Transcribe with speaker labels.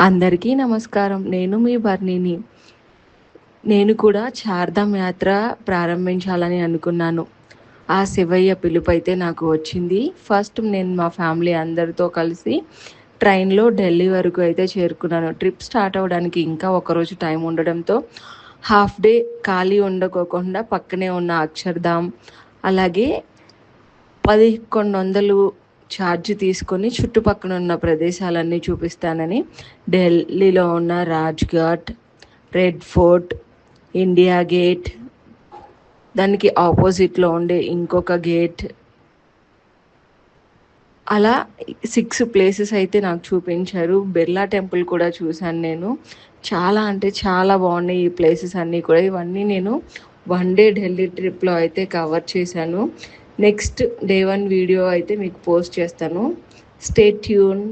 Speaker 1: అందరికీ నమస్కారం. నేను మీ బర్నీని. నేను కూడా చార్ధామ్ యాత్ర ప్రారంభించాలని అనుకున్నాను. ఆ శివయ్య పిలుపైతే నాకు వచ్చింది. ఫస్ట్ నేను మా ఫ్యామిలీ అందరితో కలిసి ట్రైన్‌లో ఢిల్లీ వరకు అయితే చేరుకున్నాను. ట్రిప్ స్టార్ట్ అవ్వడానికి ఇంకా ఒకరోజు టైం ఉండడంతో హాఫ్ డే ఖాళీ ఉండకోకుండా పక్కనే ఉన్న అక్షర్ధామ్, అలాగే 1100 ఛార్జ్ తీసుకొని చుట్టుపక్కన ఉన్న ప్రదేశాలన్నీ చూపిస్తానని ఢిల్లీలో ఉన్న Rajghat, red fort, India gate, దానికి ఆపోజిట్లో ఉండే ఇంకొక గేట్, అలా 6 ప్లేసెస్ అయితే నాకు చూపించారు. బిర్లా టెంపుల్ కూడా చూశాను నేను. చాలా అంటే చాలా బాగున్నాయి ఈ ప్లేసెస్ అన్నీ కూడా. ఇవన్నీ నేను వన్ డే ఢిల్లీ ట్రిప్లో అయితే కవర్ చేశాను. నెక్స్ట్ డే 1 వీడియో అయితే మీకు పోస్ట్ చేస్తాను. Stay tune.